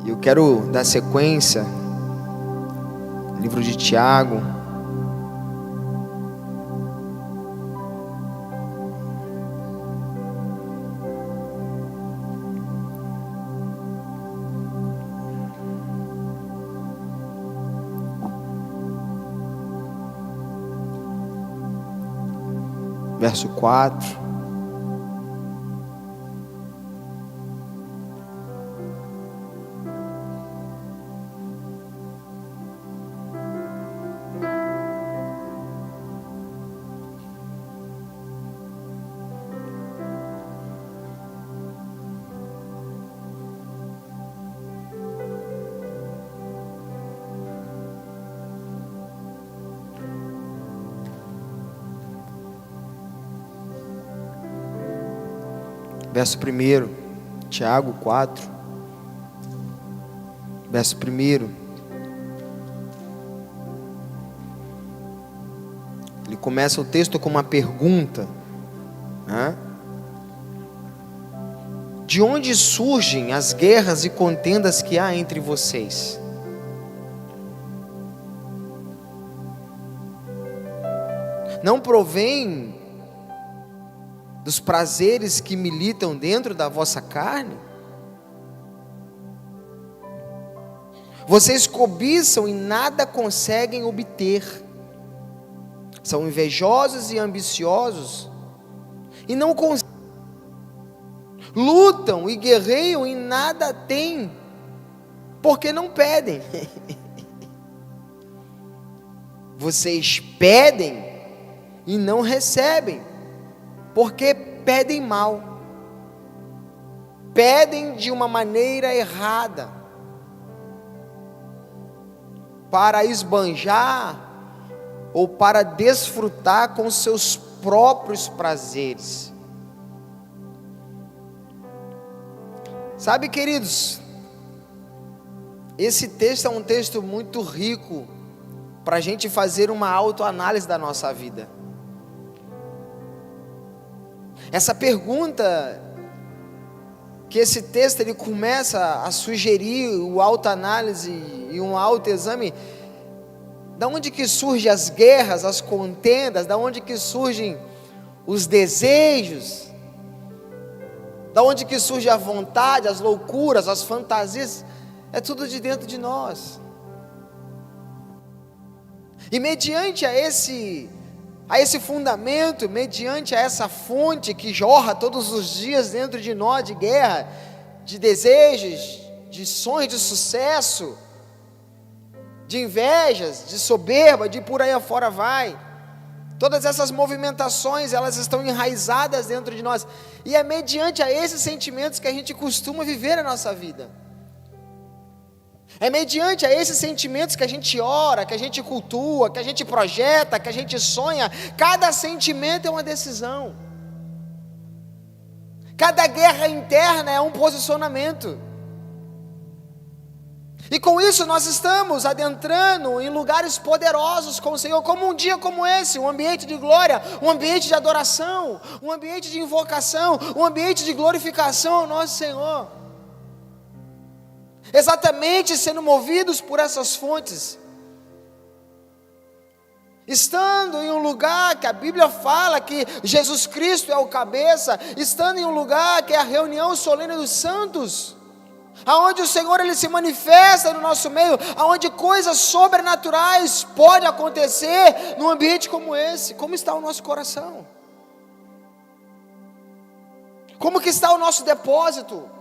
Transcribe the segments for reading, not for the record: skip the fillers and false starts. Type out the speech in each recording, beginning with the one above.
Eu quero dar sequência, livro de Tiago. Verso 4. Verso 1, Tiago 4, verso 1. Ele começa o texto com uma pergunta, né? De onde surgem as guerras e contendas que há entre vocês? Não provém dos prazeres que militam dentro da vossa carne? Vocês cobiçam e nada conseguem obter. São invejosos e ambiciosos e não conseguem. Lutam e guerreiam e nada têm, porque não pedem. Vocês pedem e não recebem, porque pedem mal, pedem de uma maneira errada, para esbanjar ou para desfrutar com seus próprios prazeres. Sabe, queridos, esse texto é um texto muito rico para a gente fazer uma autoanálise da nossa vida. Essa pergunta, que esse texto ele começa a sugerir o autoanálise e um autoexame, da onde que surgem as guerras, as contendas, da onde que surgem os desejos, da onde que surge a vontade, as loucuras, as fantasias, é tudo de dentro de nós. E mediante a esse fundamento, mediante a essa fonte que jorra todos os dias dentro de nós, de guerra, de desejos, de sonhos de sucesso, de invejas, de soberba, de por aí afora vai, todas essas movimentações, elas estão enraizadas dentro de nós, e é mediante a esses sentimentos que a gente costuma viver a nossa vida. É mediante a esses sentimentos que a gente ora, que a gente cultua, que a gente projeta, que a gente sonha. Cada sentimento é uma decisão. Cada guerra interna é um posicionamento. E com isso nós estamos adentrando em lugares poderosos com o Senhor, como um dia como esse, um ambiente de glória, um ambiente de adoração, um ambiente de invocação, um ambiente de glorificação ao nosso Senhor. Exatamente sendo movidos por essas fontes, estando em um lugar que a Bíblia fala que Jesus Cristo é o cabeça, estando em um lugar que é a reunião solene dos santos, aonde o Senhor ele se manifesta no nosso meio, aonde coisas sobrenaturais podem acontecer num ambiente como esse. Como está o nosso coração? Como que está o nosso depósito?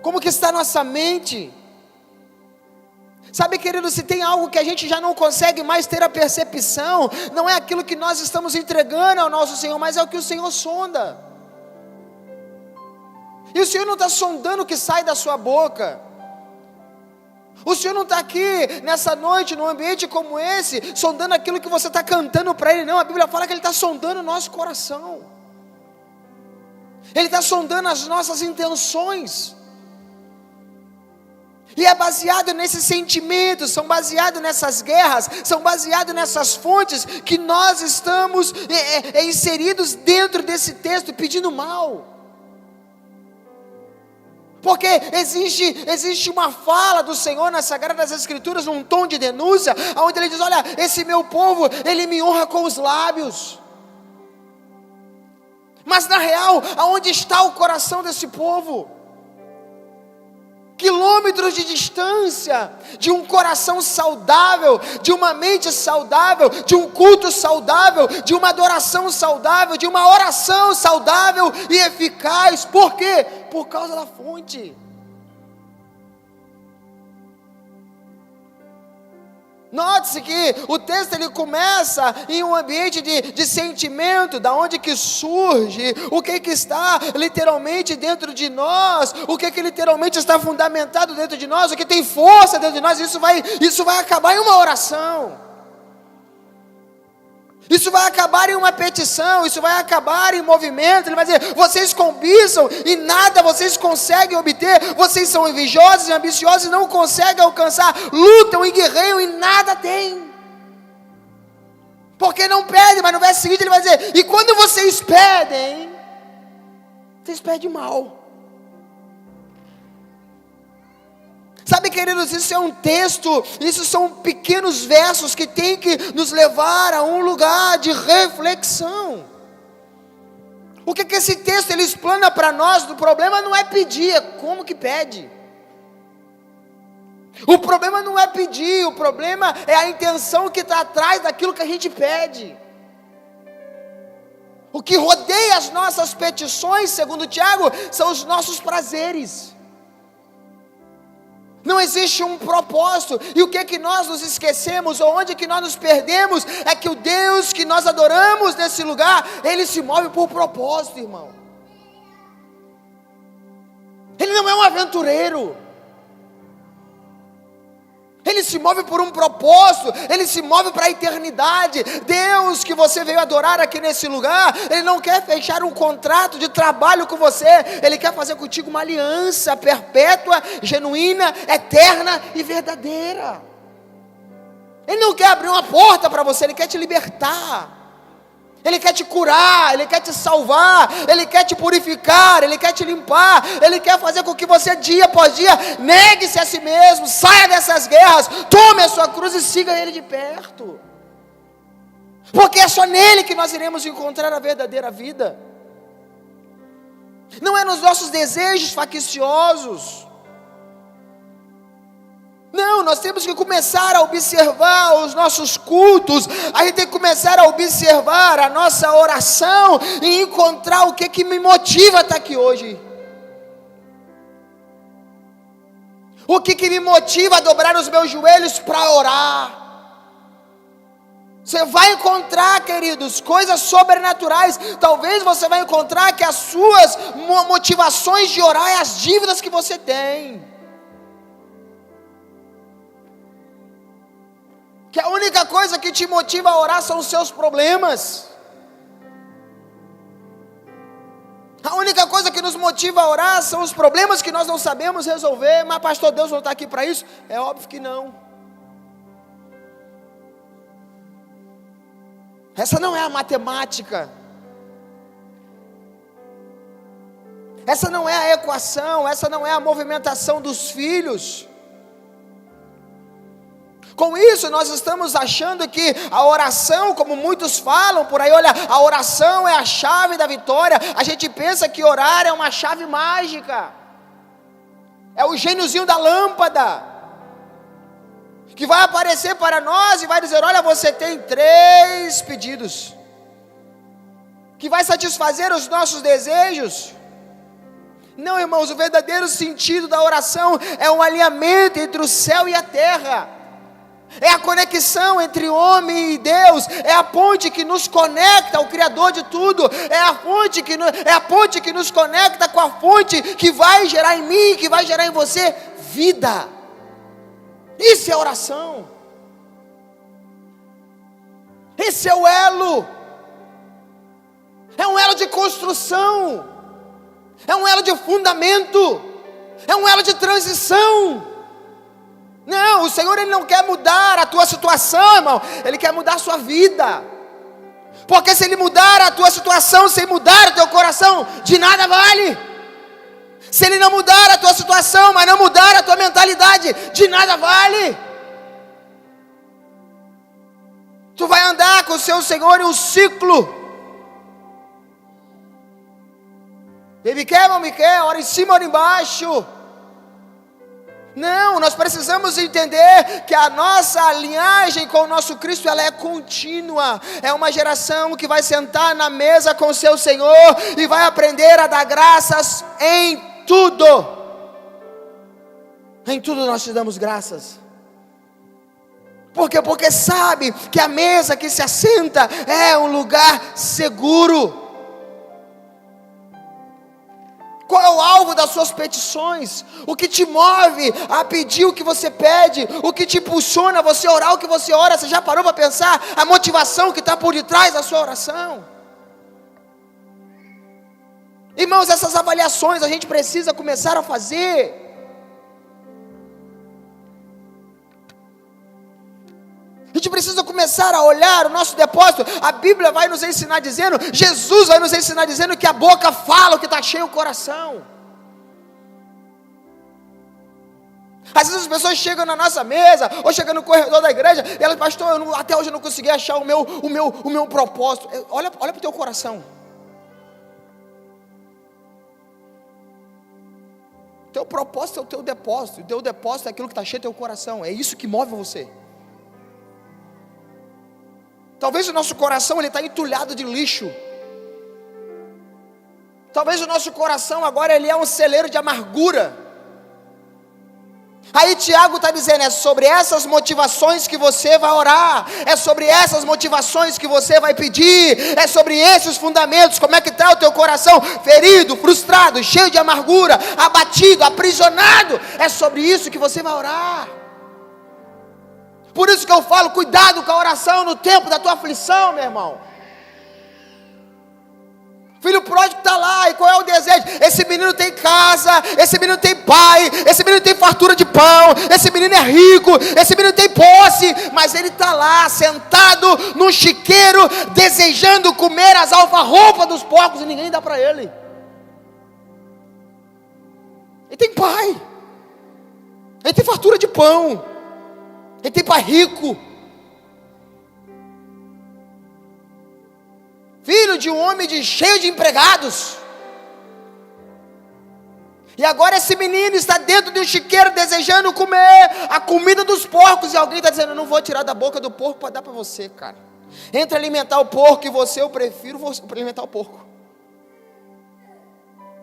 Como que está a nossa mente? Sabe, querido, se tem algo que a gente já não consegue mais ter a percepção, não é aquilo que nós estamos entregando ao nosso Senhor, mas é o que o Senhor sonda. E o Senhor não está sondando o que sai da sua boca. O Senhor não está aqui nessa noite, num ambiente como esse, sondando aquilo que você está cantando para Ele, não. A Bíblia fala que Ele está sondando o nosso coração. Ele está sondando as nossas intenções. E é baseado nesses sentimentos, são baseados nessas guerras, são baseados nessas fontes que nós estamos inseridos dentro desse texto, pedindo mal. Porque existe uma fala do Senhor nas Sagradas Escrituras, num tom de denúncia, onde Ele diz: olha, esse meu povo, ele me honra com os lábios. Mas na real, aonde está o coração desse povo? Quilômetros de distância de um coração saudável, de uma mente saudável, de um culto saudável, de uma adoração saudável, de uma oração saudável e eficaz. Por quê? Por causa da fonte. Note-se que o texto ele começa em um ambiente de sentimento, da onde que surge, o que está literalmente dentro de nós, o que literalmente está fundamentado dentro de nós, o que tem força dentro de nós. Isso vai acabar em uma oração. Isso vai acabar em uma petição, isso vai acabar em movimento. Ele vai dizer: vocês cobiçam e nada vocês conseguem obter, vocês são invejosos e ambiciosos e não conseguem alcançar, lutam e guerreiam e nada têm. Porque não pedem, mas no verso seguinte ele vai dizer: e quando vocês pedem mal. Sabe, queridos, isso é um texto, isso são pequenos versos que tem que nos levar a um lugar de reflexão. O que esse texto ele explana para nós? O problema não é pedir, é como que pede. O problema não é pedir, o problema é a intenção que está atrás daquilo que a gente pede. O que rodeia as nossas petições, segundo Tiago, são os nossos prazeres. Não existe um propósito. E o que nós nos esquecemos, ou onde que nós nos perdemos, é que o Deus que nós adoramos nesse lugar, Ele se move por propósito, irmão. Ele não é um aventureiro. Ele se move por um propósito, Ele se move para a eternidade. Deus que você veio adorar aqui nesse lugar, Ele não quer fechar um contrato de trabalho com você, Ele quer fazer contigo uma aliança perpétua, genuína, eterna e verdadeira. Ele não quer abrir uma porta para você, Ele quer te libertar. Ele quer te curar, Ele quer te salvar, Ele quer te purificar, Ele quer te limpar, Ele quer fazer com que você dia após dia negue-se a si mesmo, saia dessas guerras, tome a sua cruz e siga Ele de perto. Porque é só nele que nós iremos encontrar a verdadeira vida. Não é nos nossos desejos facciosos. Não, nós temos que começar a observar os nossos cultos, a gente tem que começar a observar a nossa oração e encontrar o que me motiva a estar aqui hoje. O que me motiva a dobrar os meus joelhos para orar. Você vai encontrar, queridos, coisas sobrenaturais. Talvez você vai encontrar que as suas motivações de orar é as dívidas que você tem. Que a única coisa que te motiva a orar são os seus problemas. A única coisa que nos motiva a orar são os problemas que nós não sabemos resolver. Mas pastor, Deus não está aqui para isso? É óbvio que não. Essa não é a matemática. Essa não é a equação, essa não é a movimentação dos filhos. Com isso nós estamos achando que a oração, como muitos falam por aí, olha, a oração é a chave da vitória. A gente pensa que orar é uma chave mágica, é o gêniozinho da lâmpada, que vai aparecer para nós e vai dizer: olha, você tem 3 pedidos, que vai satisfazer os nossos desejos. Não, irmãos, o verdadeiro sentido da oração é um alinhamento entre o céu e a terra. É a conexão entre homem e Deus, é a ponte que nos conecta ao Criador de tudo, é a ponte que nos conecta com a fonte que vai gerar em mim, que vai gerar em você vida. Isso é oração. Esse é o elo. É um elo de construção, é um elo de fundamento, é um elo de transição. Não, o Senhor Ele não quer mudar a tua situação, irmão, Ele quer mudar a sua vida. Porque se Ele mudar a tua situação sem mudar o teu coração, de nada vale. Se Ele não mudar a tua situação, mas não mudar a tua mentalidade, de nada vale. Tu vai andar com o seu Senhor em um ciclo. Ele quer, não me quer, ora em cima, ora embaixo. Não, nós precisamos entender que a nossa linhagem com o nosso Cristo, ela é contínua. É uma geração que vai sentar na mesa com o seu Senhor e vai aprender a dar graças em tudo. Em tudo nós te damos graças. Por quê? Porque sabe que a mesa que se assenta é um lugar seguro. Qual é o alvo das suas petições? O que te move a pedir o que você pede? O que te impulsiona a você orar o que você ora? Você já parou para pensar a motivação que está por detrás da sua oração? Irmãos, essas avaliações a gente precisa começar a fazer. A gente precisa começar a olhar o nosso depósito. A Bíblia vai nos ensinar dizendo, Jesus vai nos ensinar dizendo que a boca fala o que está cheio o coração. Às vezes as pessoas chegam na nossa mesa, ou chegam no corredor da igreja, e elas, pastor, até hoje eu não consegui achar o meu propósito. Olha para o teu coração. Teu propósito é o teu depósito. O teu depósito é aquilo que está cheio do teu coração. É isso que move você. Talvez o nosso coração está entulhado de lixo. Talvez o nosso coração agora ele é um celeiro de amargura. Aí Tiago está dizendo, é sobre essas motivações que você vai orar, é sobre essas motivações que você vai pedir, é sobre esses fundamentos. Como é que está o teu coração? Ferido, frustrado, cheio de amargura, abatido, aprisionado. É sobre isso que você vai orar. Por isso que eu falo, cuidado com a oração no tempo da tua aflição, meu irmão. Filho pródigo está lá, e qual é o desejo? Esse menino tem casa, esse menino tem pai, esse menino tem fartura de pão, esse menino é rico, esse menino tem posse, mas ele está lá, sentado num chiqueiro, desejando comer as alfarropas dos porcos, e ninguém dá para ele. Ele tem pai, ele tem fartura de pão, ele tem pai rico, filho de um homem cheio de empregados. E agora esse menino está dentro de um chiqueiro desejando comer a comida dos porcos. E alguém está dizendo, eu não vou tirar da boca do porco para dar para você, cara. Entre alimentar o porco e você, eu prefiro alimentar o porco.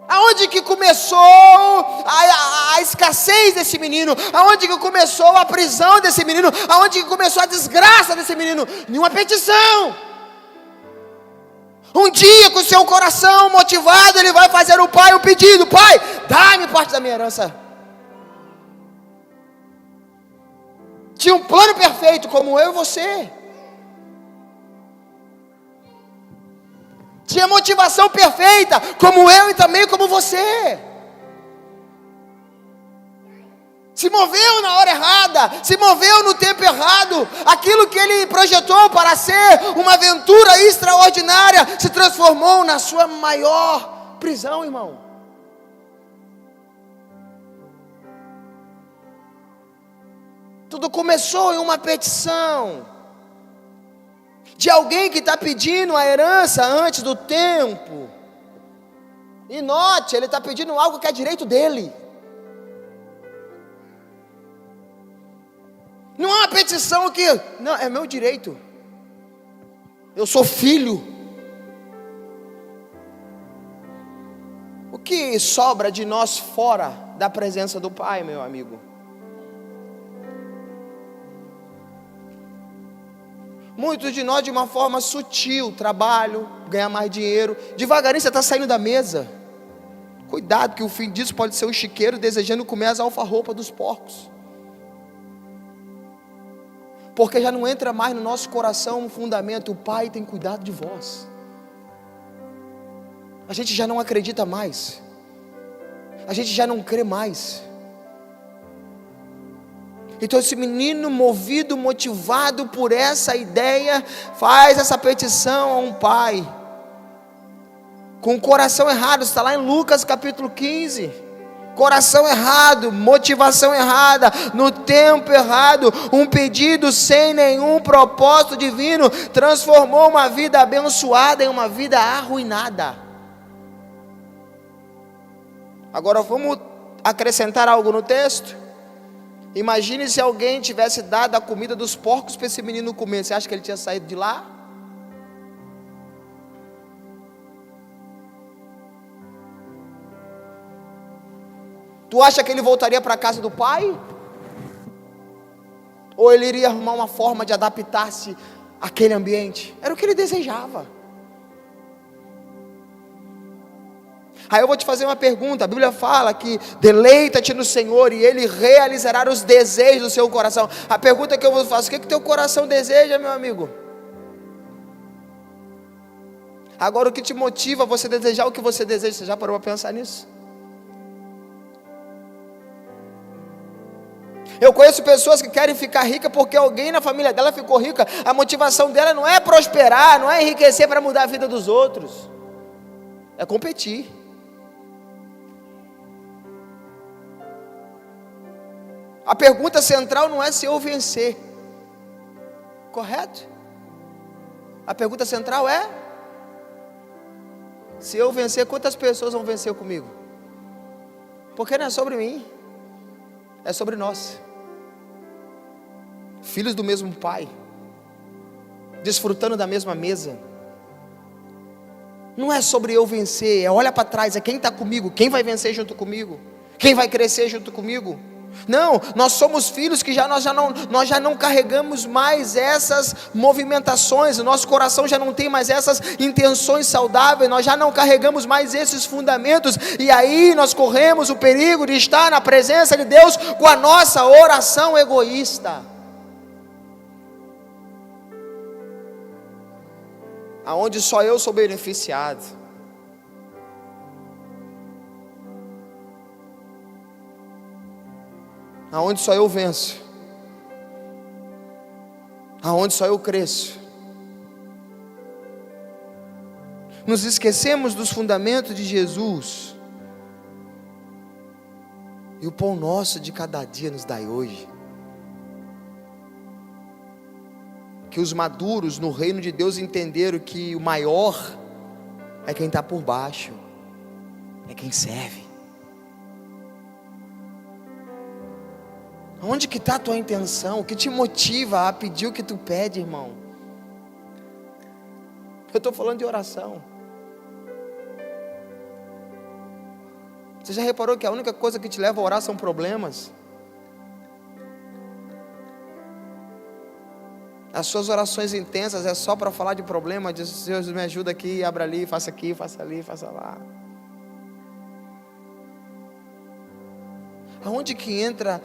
Aonde que começou a escassez desse menino? Aonde que começou a prisão desse menino? Aonde que começou a desgraça desse menino? Nenhuma petição. Um dia com o seu coração motivado, ele vai fazer ao pai o pedido: pai, dá-me parte da minha herança. Tinha um plano perfeito como eu e você. Tinha motivação perfeita como eu e também como você. Se moveu na hora errada, se moveu no tempo errado. Aquilo que ele projetou para ser uma aventura extraordinária se transformou na sua maior prisão, irmão. Tudo começou em uma petição de alguém que está pedindo a herança antes do tempo. E note, ele está pedindo algo que é direito dele. Não é uma petição que, não, é meu direito. Eu sou filho. O que sobra de nós fora da presença do Pai, meu amigo? Muitos de nós, de uma forma sutil, trabalho, ganhar mais dinheiro, devagarinho você está saindo da mesa. Cuidado, que o fim disso pode ser o chiqueiro desejando comer as alfarropas dos porcos. Porque já não entra mais no nosso coração um fundamento: o Pai tem cuidado de vós. A gente já não acredita mais, a gente já não crê mais. Então esse menino, movido, motivado por essa ideia, faz essa petição a um pai, com o coração errado. Está lá em Lucas capítulo 15. coração errado, motivação errada, no tempo errado, um pedido sem nenhum propósito divino, transformou uma vida abençoada em uma vida arruinada. Agora vamos acrescentar algo no texto. Imagine se alguém tivesse dado a comida dos porcos para esse menino comer, você acha que ele tinha saído de lá? Tu acha que ele voltaria para a casa do pai? Ou ele iria arrumar uma forma de adaptar-se àquele ambiente? Era o que ele desejava. Aí eu vou te fazer uma pergunta. A Bíblia fala que deleita-te no Senhor e Ele realizará os desejos do seu coração. A pergunta que eu vou fazer: o que teu coração deseja, meu amigo? Agora, o que te motiva a você desejar o que você deseja? Você já parou para pensar nisso? Eu conheço pessoas que querem ficar ricas porque alguém na família dela ficou rica. A motivação dela não é prosperar, não é enriquecer para mudar a vida dos outros, é competir. A pergunta central não é se eu vencer, correto? A pergunta central é: se eu vencer, quantas pessoas vão vencer comigo? Porque não é sobre mim, é sobre nós, filhos do mesmo pai, desfrutando da mesma mesa. Não é sobre eu vencer, é olha para trás, é quem está comigo, quem vai vencer junto comigo, quem vai crescer junto comigo. Não, nós somos filhos que nós já não carregamos mais essas movimentações, o nosso coração já não tem mais essas intenções saudáveis, nós já não carregamos mais esses fundamentos, e aí nós corremos o perigo de estar na presença de Deus com a nossa oração egoísta, aonde só eu sou beneficiado. Aonde só eu venço, aonde só eu cresço. Nos esquecemos dos fundamentos de Jesus, e o pão nosso de cada dia nos dai hoje. Que os maduros no reino de Deus entenderam que o maior é quem está por baixo, é quem serve. Onde que está a tua intenção? O que te motiva a pedir o que tu pede, irmão? Eu estou falando de oração. Você já reparou que a única coisa que te leva a orar são problemas? As suas orações intensas é só para falar de problema, diz: Deus me ajuda aqui, abra ali, faça aqui, faça ali, faça lá. Aonde que entra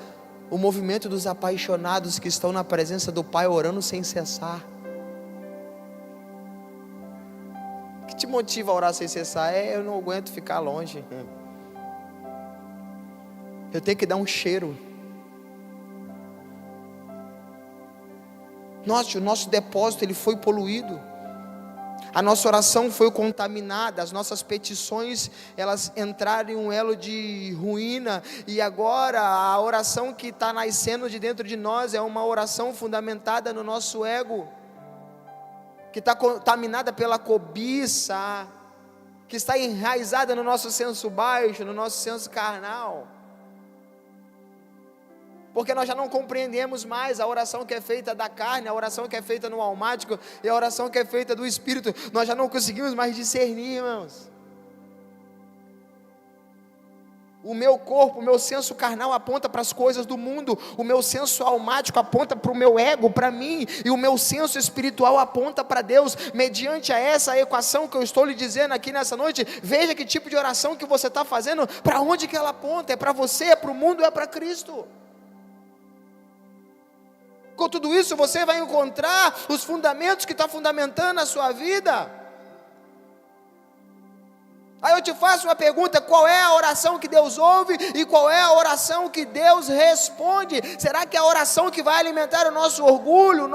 o movimento dos apaixonados que estão na presença do Pai orando sem cessar? O que te motiva a orar sem cessar? Eu não aguento ficar longe, eu tenho que dar um cheiro. O nosso depósito ele foi poluído, a nossa oração foi contaminada, as nossas petições elas entraram em um elo de ruína, e agora a oração que está nascendo de dentro de nós é uma oração fundamentada no nosso ego, que está contaminada pela cobiça, que está enraizada no nosso senso baixo, no nosso senso carnal. Porque nós já não compreendemos mais a oração que é feita da carne, a oração que é feita no almático e a oração que é feita do Espírito. Nós já não conseguimos mais discernir, irmãos. O meu corpo, o meu senso carnal aponta para as coisas do mundo, o meu senso almático aponta para o meu ego, para mim, e o meu senso espiritual aponta para Deus. Mediante a essa equação que eu estou lhe dizendo aqui nessa noite, veja que tipo de oração que você está fazendo, para onde que ela aponta, é para você, é para o mundo, é para Cristo. Com tudo isso você vai encontrar os fundamentos que está fundamentando a sua vida. Aí eu te faço uma pergunta: qual é a oração que Deus ouve e qual é a oração que Deus responde? Será que é a oração que vai alimentar o nosso orgulho,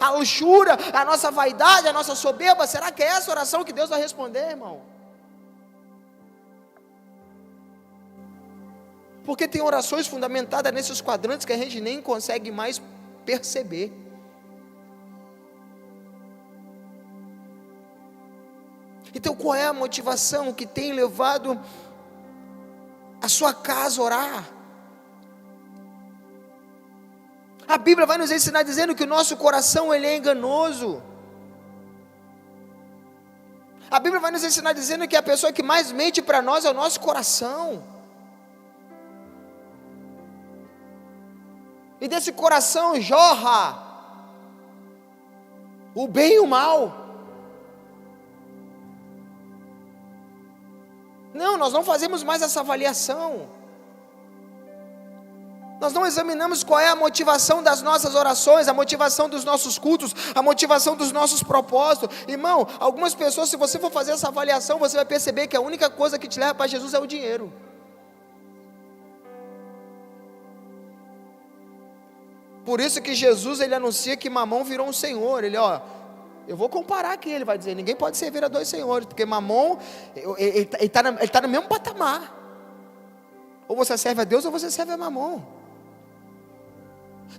a luxúria, a nossa vaidade, a nossa soberba? Será que é essa oração que Deus vai responder, irmão? Porque tem orações fundamentadas nesses quadrantes que a gente nem consegue mais perceber. Então, qual é a motivação que tem levado a sua casa a orar? A Bíblia vai nos ensinar dizendo que o nosso coração ele é enganoso. A Bíblia vai nos ensinar dizendo que a pessoa que mais mente para nós é o nosso coração. E desse coração jorra o bem e o mal. Não, nós não fazemos mais essa avaliação. Nós não examinamos qual é a motivação das nossas orações, a motivação dos nossos cultos, a motivação dos nossos propósitos. Irmão, algumas pessoas, se você for fazer essa avaliação, você vai perceber que a única coisa que te leva para Jesus é o dinheiro. Por isso que Jesus, ele anuncia que Mamon virou um senhor. Ele, eu vou comparar aqui, ele vai dizer, ninguém pode servir a dois senhores, porque Mamon, ele está no mesmo patamar. Ou você serve a Deus, ou você serve a Mamon.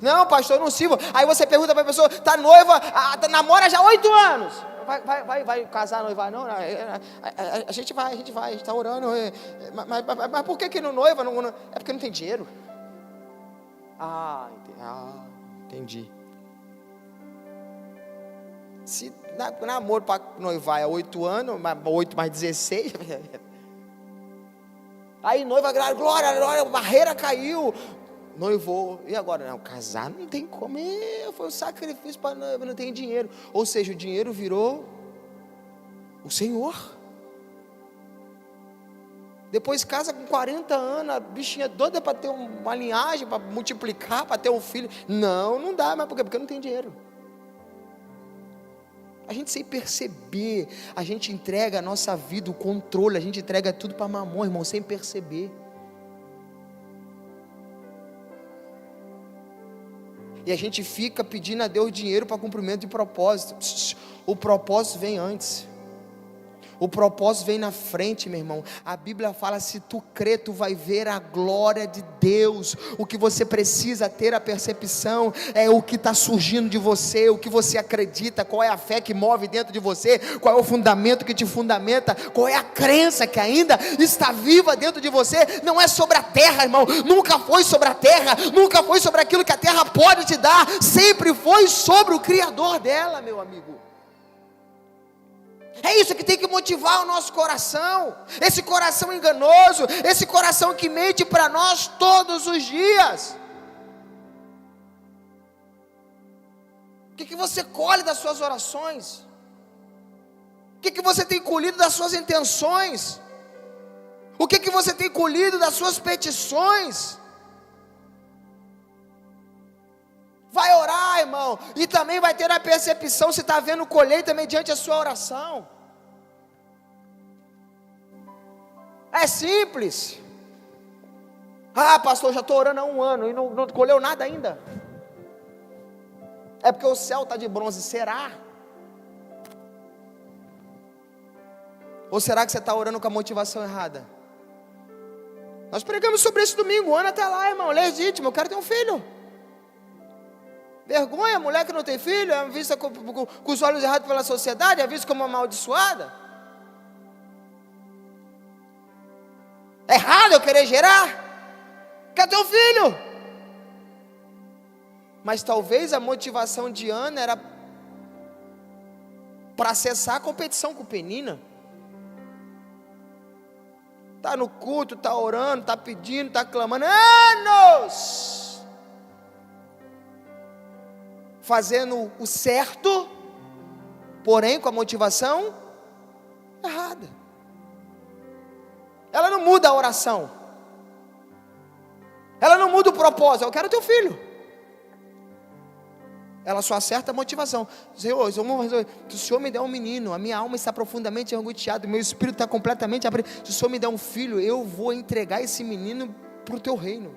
Não, pastor, eu não sirvo. Aí você pergunta para a pessoa, está noiva, namora já há 8 anos. Vai casar, noivar? Não, a gente está orando. Mas por que não noiva? Não, é porque não tem dinheiro. Entendi. Se namoro para noivar é 8 anos, 8 mais 16. Aí noiva, glória, a barreira caiu. Noivou, e agora? Não, casar não tem como, foi um sacrifício para noiva, não tem dinheiro. Ou seja, o dinheiro virou o Senhor. Depois casa com 40 anos, a bichinha doida para ter uma linhagem, para multiplicar, para ter um filho. Não dá, mas por quê? Porque não tem dinheiro. A gente sem perceber, a gente entrega a nossa vida, o controle, a gente entrega tudo para Mamon, irmão, sem perceber. E a gente fica pedindo a Deus dinheiro para cumprimento de propósito. O propósito vem antes. O propósito vem na frente, meu irmão. A Bíblia fala, se tu crê, tu vai ver a glória de Deus. O que você precisa ter a percepção é o que está surgindo de você, o que você acredita, qual é a fé que move dentro de você, qual é o fundamento que te fundamenta, qual é a crença que ainda está viva dentro de você. Não é sobre a terra, irmão, nunca foi sobre a terra, nunca foi sobre aquilo que a terra pode te dar, sempre foi sobre o Criador dela, meu amigo. É isso que tem que motivar o nosso coração, esse coração enganoso, esse coração que mente para nós todos os dias. O que você colhe das suas orações? O que você tem colhido das suas intenções? O que você tem colhido das suas petições? Vai orar, irmão, e também vai ter a percepção se está havendo colheita mediante a sua oração. É simples. Pastor, já estou orando há 1 ano e não colheu nada ainda. É porque o céu está de bronze, será? Ou será que você está orando com a motivação errada? Nós pregamos sobre isso domingo, o ano está lá, irmão, legítimo, eu quero ter um filho. Vergonha, mulher que não tem filho, é vista com os olhos errados pela sociedade, é vista como amaldiçoada. É errado eu querer gerar, quero ter um filho. Mas talvez a motivação de Ana era para acessar a competição com Penina. Está no culto, está orando, está pedindo, está clamando, anos fazendo o certo, porém com a motivação errada. Ela não muda a oração, ela não muda o propósito, eu quero ter um filho. Ela só acerta a motivação. Senhor, se o Senhor me der um menino, a minha alma está profundamente angustiada, o meu espírito está completamente abrido. Se o Senhor me der um filho, eu vou entregar esse menino para o teu reino.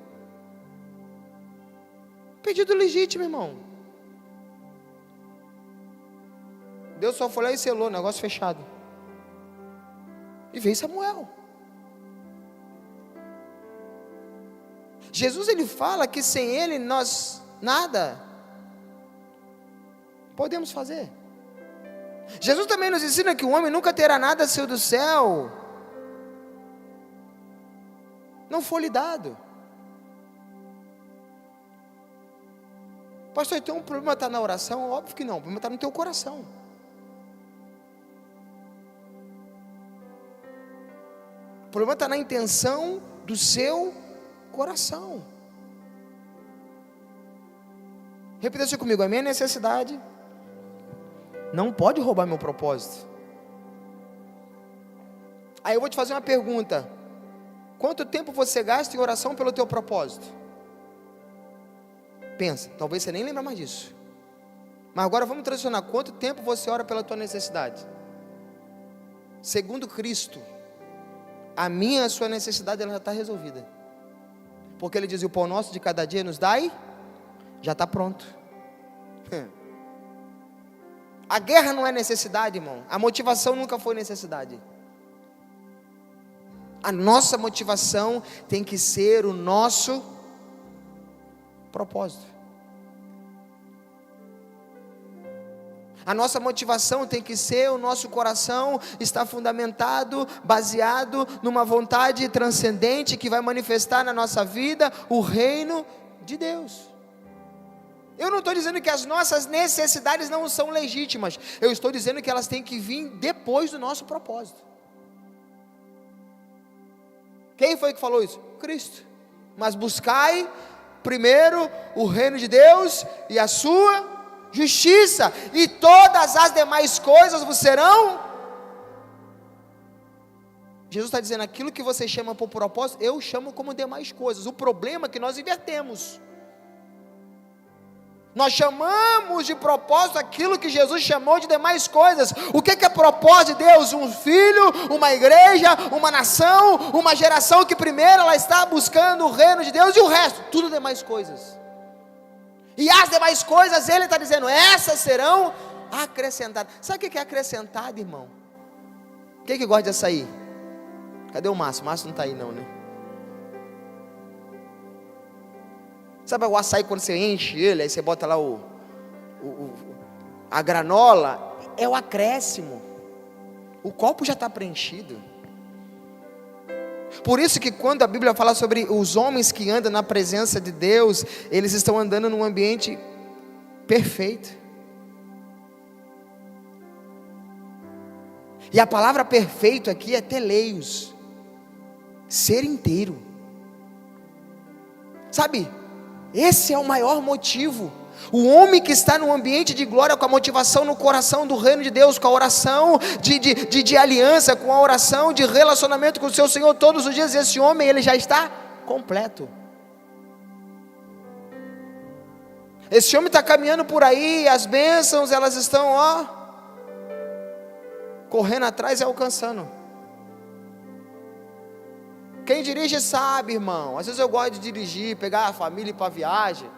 Pedido legítimo, irmão. Deus só foi lá e selou, negócio fechado. E veio Samuel. Jesus ele fala que sem Ele nós nada podemos fazer. Jesus também nos ensina que o homem nunca terá nada seu do céu não for lhe dado. Pastor, então o problema está na oração? Óbvio que não, o problema está no teu coração. O problema está na intenção do seu coração. Repita isso comigo: a minha necessidade não pode roubar meu propósito. Aí eu vou te fazer uma pergunta: quanto tempo você gasta em oração pelo teu propósito? Pensa, talvez você nem lembre mais disso. Mas agora vamos transicionar: quanto tempo você ora pela tua necessidade? Segundo Cristo, a minha e a sua necessidade ela já está resolvida, porque Ele diz: o pão nosso de cada dia nos dai, já está pronto. A guerra não é necessidade, irmão. A motivação nunca foi necessidade. A nossa motivação tem que ser o nosso propósito. A nossa motivação tem que ser o nosso coração estar fundamentado, baseado numa vontade transcendente que vai manifestar na nossa vida o reino de Deus. Eu não estou dizendo que as nossas necessidades não são legítimas. Eu estou dizendo que elas têm que vir depois do nosso propósito. Quem foi que falou isso? Cristo. Mas buscai primeiro o reino de Deus e a sua justiça, e todas as demais coisas vos serão. Jesus está dizendo: aquilo que você chama por propósito, eu chamo como demais coisas. O problema é que nós invertemos. Nós chamamos de propósito aquilo que Jesus chamou de demais coisas. O que é propósito de Deus? Um filho, uma igreja, uma nação, uma geração que primeiro ela está buscando o reino de Deus, e o resto, tudo demais coisas. E as demais coisas, Ele está dizendo, essas serão acrescentadas. Sabe o que é acrescentado, irmão? Quem que gosta de açaí? Cadê o Márcio? O Márcio não está aí não, né? Sabe o açaí quando você enche ele, aí você bota lá a granola? É o acréscimo. O copo já está preenchido. Por isso que quando a Bíblia fala sobre os homens que andam na presença de Deus, eles estão andando num ambiente perfeito. E a palavra perfeito aqui é teleios, ser inteiro. Sabe, esse é o maior motivo. O homem que está no ambiente de glória, com a motivação no coração do reino de Deus, com a oração de aliança, com a oração de relacionamento com o seu Senhor todos os dias, esse homem ele já está completo. Esse homem está caminhando por aí, as bênçãos elas estão correndo atrás e alcançando. Quem dirige sabe, irmão. Às vezes eu gosto de dirigir, pegar a família e ir para a viagem.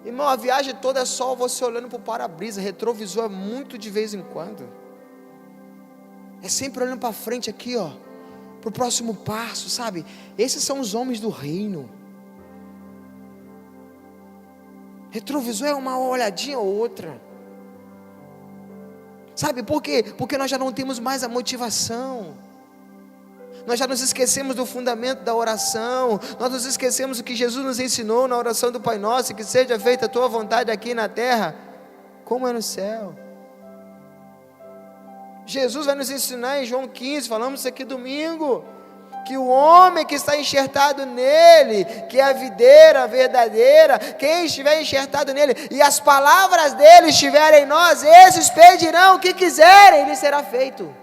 Irmão, a viagem toda é só você olhando para o para-brisa. Retrovisor é muito de vez em quando. É sempre olhando para frente aqui, para o próximo passo, sabe? Esses são os homens do reino. Retrovisor é uma olhadinha ou outra. Sabe por quê? Porque nós já não temos mais a motivação. Nós já nos esquecemos do fundamento da oração. Nós nos esquecemos do que Jesus nos ensinou na oração do Pai Nosso: que seja feita a tua vontade aqui na terra, como é no céu. Jesus vai nos ensinar em João 15, falamos isso aqui domingo, que o homem que está enxertado nele, que é a videira verdadeira, quem estiver enxertado nele, e as palavras dele estiverem em nós, esses pedirão o que quiserem, e lhe será feito.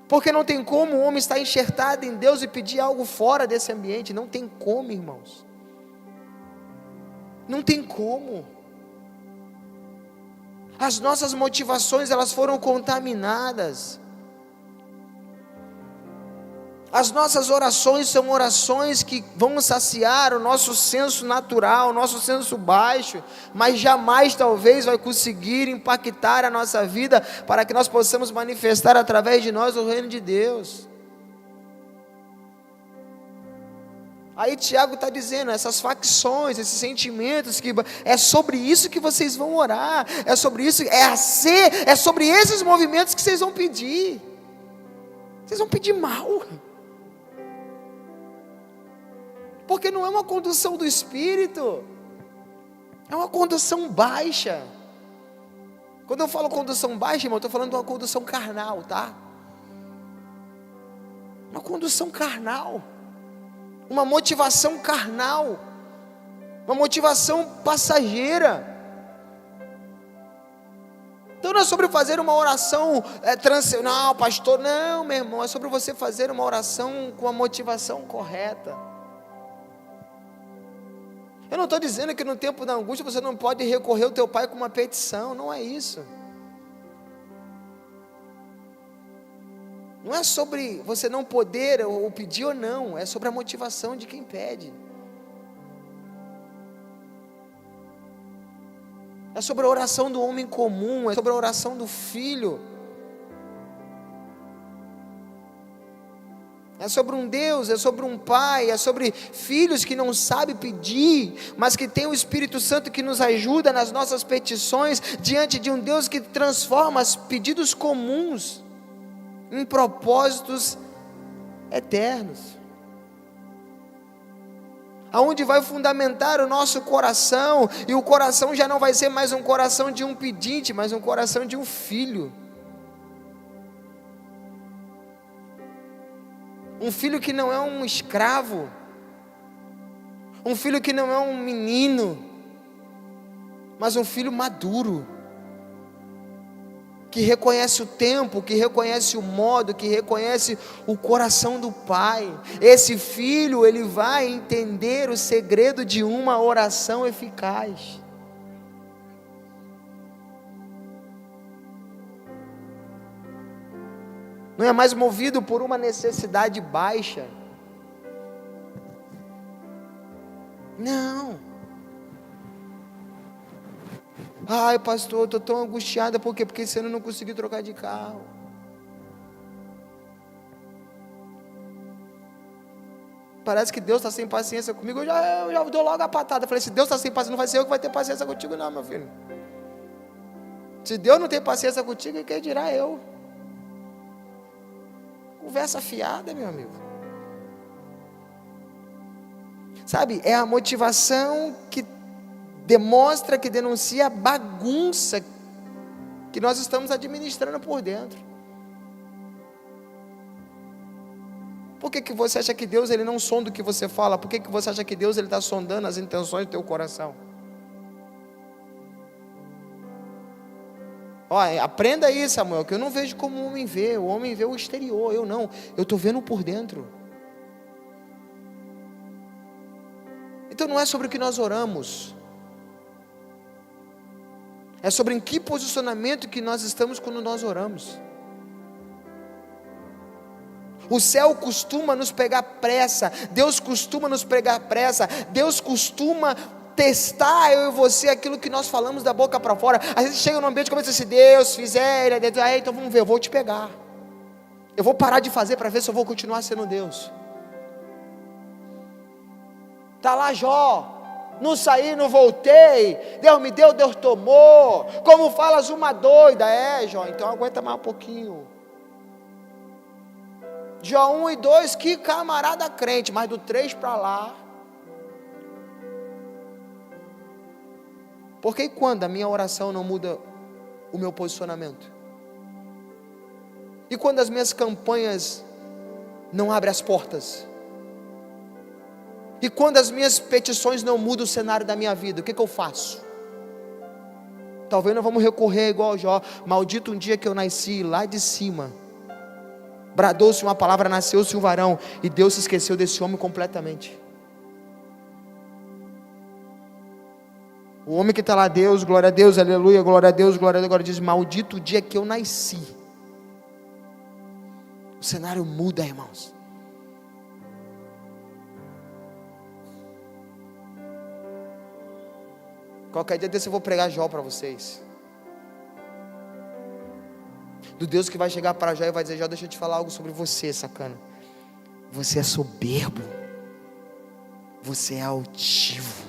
Porque não tem como o homem estar enxertado em Deus e pedir algo fora desse ambiente. Não tem como, irmãos. Não tem como. As nossas motivações, elas foram contaminadas. As nossas orações são orações que vão saciar o nosso senso natural, o nosso senso baixo, mas jamais talvez vai conseguir impactar a nossa vida para que nós possamos manifestar através de nós o reino de Deus. Aí Tiago está dizendo, essas facções, esses sentimentos, que é sobre isso que vocês vão orar, é sobre isso, é sobre esses movimentos que vocês vão pedir. Vocês vão pedir mal. Porque não é uma condução do Espírito, é uma condução baixa. Quando eu falo condução baixa, irmão, eu estou falando de uma condução carnal, tá? Uma condução carnal, uma motivação carnal, uma motivação passageira. Então não é sobre fazer uma oração transacional, pastor, não, meu irmão, é sobre você fazer uma oração com a motivação correta. Eu não estou dizendo que no tempo da angústia você não pode recorrer ao teu pai com uma petição, não é isso. Não é sobre você não poder ou pedir ou não, é sobre a motivação de quem pede. É sobre a oração do homem comum, é sobre a oração do filho. É sobre um Deus, é sobre um pai, é sobre filhos que não sabem pedir, mas que tem o Espírito Santo que nos ajuda nas nossas petições, diante de um Deus que transforma os pedidos comuns em propósitos eternos. Aonde vai fundamentar o nosso coração, e o coração já não vai ser mais um coração de um pedinte, mas um coração de um filho. Um filho que não é um escravo, um filho que não é um menino, mas um filho maduro, que reconhece o tempo, que reconhece o modo, que reconhece o coração do pai. Esse filho, ele vai entender o segredo de uma oração eficaz. Não é mais movido por uma necessidade baixa. Não. Ai, pastor, eu estou tão angustiada, por quê? Porque esse ano eu não consegui trocar de carro. Parece que Deus está sem paciência comigo, eu já dou logo a patada. Eu falei, se Deus está sem paciência, não vai ser eu que vai ter paciência contigo não, meu filho. Se Deus não tem paciência contigo, quem dirá eu? Conversa fiada, meu amigo. Sabe, é a motivação que demonstra, que denuncia a bagunça que nós estamos administrando por dentro. Por que você acha que Deus ele não sonda o que você fala? Por que você acha que Deus ele está sondando as intenções do teu coração? Olha, aprenda aí, Samuel, que eu não vejo como o homem vê. O homem vê o exterior, eu não. Eu estou vendo por dentro. Então não é sobre o que nós oramos. É sobre em que posicionamento que nós estamos quando nós oramos. O céu costuma nos pegar pressa. Deus costuma nos pegar pressa. Deus costuma testar eu e você aquilo que nós falamos da boca para fora. Às vezes chega no ambiente e começa assim, Deus fizer, então vamos ver, eu vou te pegar. Eu vou parar de fazer para ver se eu vou continuar sendo Deus. Está lá Jó, não saí, não voltei, Deus me deu, Deus tomou, como falas uma doida, Jó, então aguenta mais um pouquinho. Jó 1 e 2, que camarada crente, mas do 3 para lá. Porque quando a minha oração não muda o meu posicionamento? E quando as minhas campanhas não abrem as portas? E quando as minhas petições não mudam o cenário da minha vida, o que eu faço? Talvez nós vamos recorrer igual ao Jó. Maldito um dia que eu nasci lá de cima. Bradou-se uma palavra, nasceu-se um varão. E Deus se esqueceu desse homem completamente. O homem que está lá, Deus, glória a Deus, aleluia, glória a Deus, glória a Deus. Agora diz, maldito o dia que eu nasci. O cenário muda, irmãos. Qualquer dia desse eu vou pregar Jó para vocês. Do Deus que vai chegar para Jó e vai dizer, Jó, deixa eu te falar algo sobre você, sacana. Você é soberbo. Você é altivo.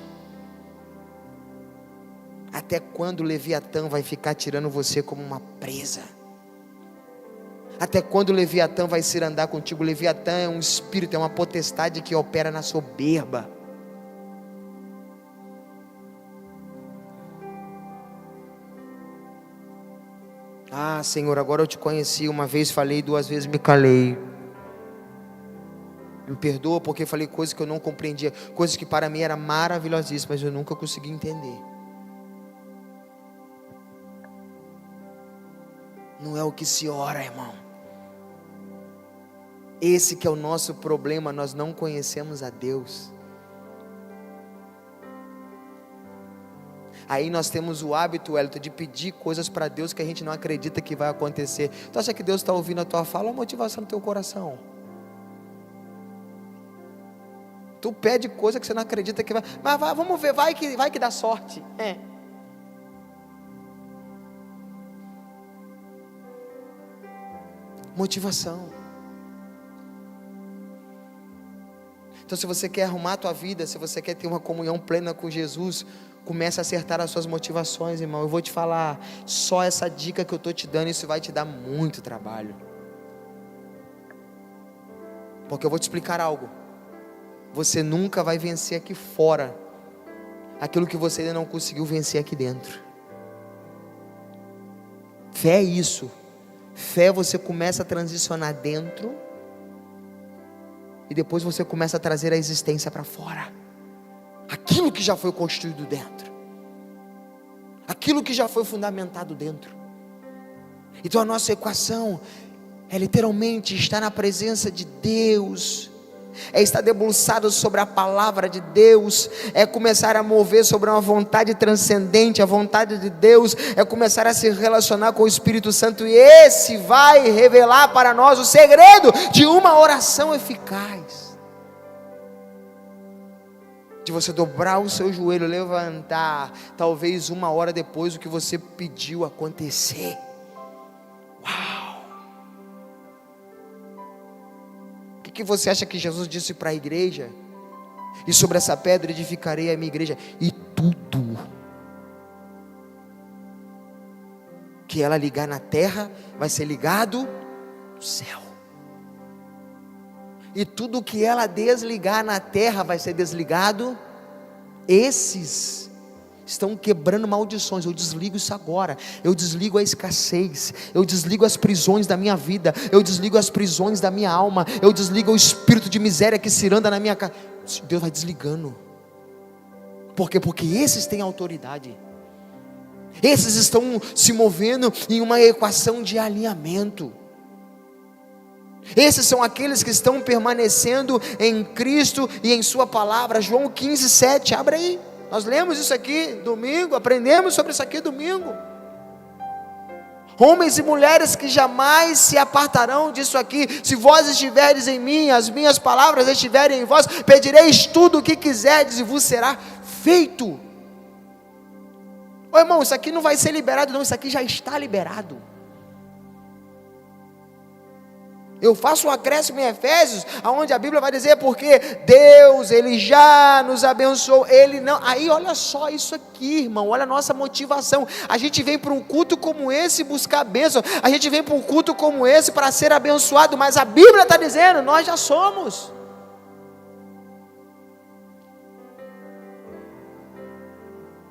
Até quando o Leviatã vai ficar tirando você como uma presa? Até quando o Leviatã vai se andar contigo? O Leviatã é um espírito, é uma potestade que opera na soberba. Ah, Senhor, agora eu te conheci. Uma vez falei, 2 vezes me calei. Me perdoa porque falei coisas que eu não compreendia, coisas que para mim eram maravilhosíssimas, mas eu nunca consegui entender. Não é o que se ora, irmão. Esse que é o nosso problema, nós não conhecemos a Deus. Aí nós temos o hábito, Wellington, de pedir coisas para Deus que a gente não acredita que vai acontecer. Tu acha que Deus está ouvindo a tua fala ou a motivação do teu coração? Tu pede coisa que você não acredita que vai, mas vai, vamos ver, vai que dá sorte. Motivação. Então, se você quer arrumar a tua vida, se você quer ter uma comunhão plena com Jesus, comece a acertar as suas motivações, irmão. Eu vou te falar, só essa dica que eu estou te dando, isso vai te dar muito trabalho. Porque eu vou te explicar algo. Você nunca vai vencer aqui fora aquilo que você ainda não conseguiu vencer aqui dentro. Fé é isso. Fé você começa a transicionar dentro e depois você começa a trazer a existência para fora. Aquilo que já foi construído dentro, aquilo que já foi fundamentado dentro. Então a nossa equação é literalmente estar na presença de Deus, é estar debruçado sobre a palavra de Deus, é começar a mover sobre uma vontade transcendente, a vontade de Deus, é começar a se relacionar com o Espírito Santo, e esse vai revelar para nós o segredo de uma oração eficaz, de você dobrar o seu joelho, levantar, talvez 1 hora depois do que você pediu acontecer. Uau! O que você acha que Jesus disse para a igreja? E sobre essa pedra edificarei a minha igreja, e tudo que ela ligar na terra vai ser ligado no céu, e tudo que ela desligar na terra vai ser desligado. Esses estão quebrando maldições. Eu desligo isso agora. Eu desligo a escassez, eu desligo as prisões da minha vida, eu desligo as prisões da minha alma, eu desligo o espírito de miséria que ciranda na minha casa. Deus vai desligando. Por quê? Porque esses têm autoridade. Esses estão se movendo em uma equação de alinhamento. Esses são aqueles que estão permanecendo em Cristo e em sua palavra. João 15:7, abre aí. Nós lemos isso aqui domingo, aprendemos sobre isso aqui domingo. Homens e mulheres que jamais se apartarão disso aqui. Se vós estiverdes em mim, as minhas palavras estiverem em vós, pedireis tudo o que quiserdes e vos será feito. Ô irmão, isso aqui não vai ser liberado não, isso aqui já está liberado. Eu faço um acréscimo em Efésios, onde a Bíblia vai dizer, porque Deus, Ele já nos abençoou, Ele não, aí olha só isso aqui, irmão, olha a nossa motivação, a gente vem para um culto como esse buscar bênção, a gente vem para um culto como esse para ser abençoado, mas a Bíblia está dizendo, nós já somos.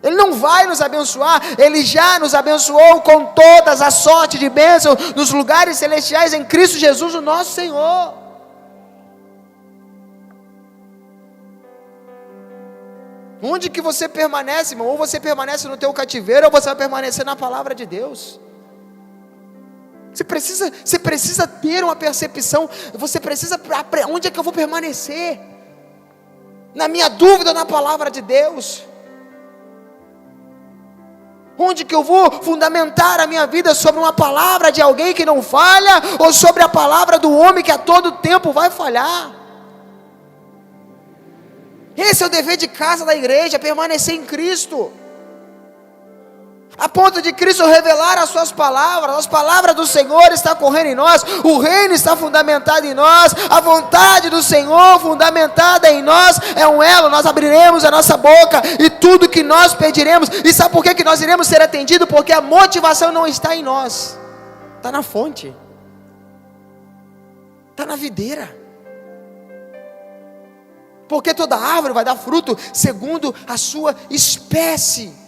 Ele não vai nos abençoar, Ele já nos abençoou com todas a sorte de bênção nos lugares celestiais em Cristo Jesus, o nosso Senhor. Onde que você permanece, irmão? Ou você permanece no teu cativeiro, ou você vai permanecer na palavra de Deus. Você precisa ter uma percepção, você precisa, onde é que eu vou permanecer? Na minha dúvida, na palavra de Deus. Onde que eu vou fundamentar a minha vida? Sobre uma palavra de alguém que não falha, ou sobre a palavra do homem que a todo tempo vai falhar? Esse é o dever de casa da igreja, permanecer em Cristo. A ponto de Cristo revelar as suas palavras, as palavras do Senhor estão correndo em nós, o reino está fundamentado em nós, a vontade do Senhor fundamentada em nós, é um elo, nós abriremos a nossa boca, e tudo que nós pediremos, e sabe por que nós iremos ser atendidos? Porque a motivação não está em nós, está na fonte, está na videira, porque toda árvore vai dar fruto, segundo a sua espécie.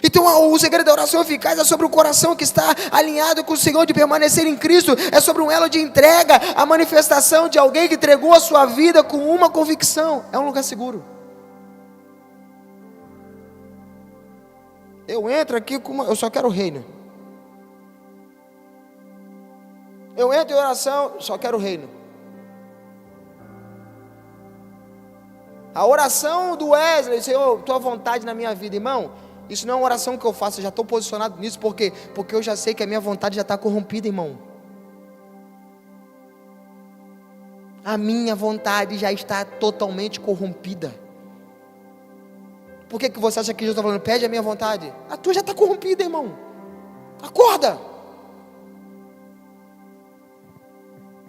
Então o segredo da oração eficaz é sobre o coração que está alinhado com o Senhor, de permanecer em Cristo, é sobre um elo de entrega, a manifestação de alguém que entregou a sua vida com uma convicção, é um lugar seguro. Eu entro aqui eu só quero o reino, eu entro em oração, só quero o reino. A oração do Wesley, Senhor, tua vontade na minha vida, irmão, isso não é uma oração que eu faço, eu já estou posicionado nisso, porque eu já sei que a minha vontade já está corrompida, irmão. A minha vontade já está totalmente corrompida. Por que você acha que Jesus está falando, pede a minha vontade? A tua já está corrompida, irmão. Acorda.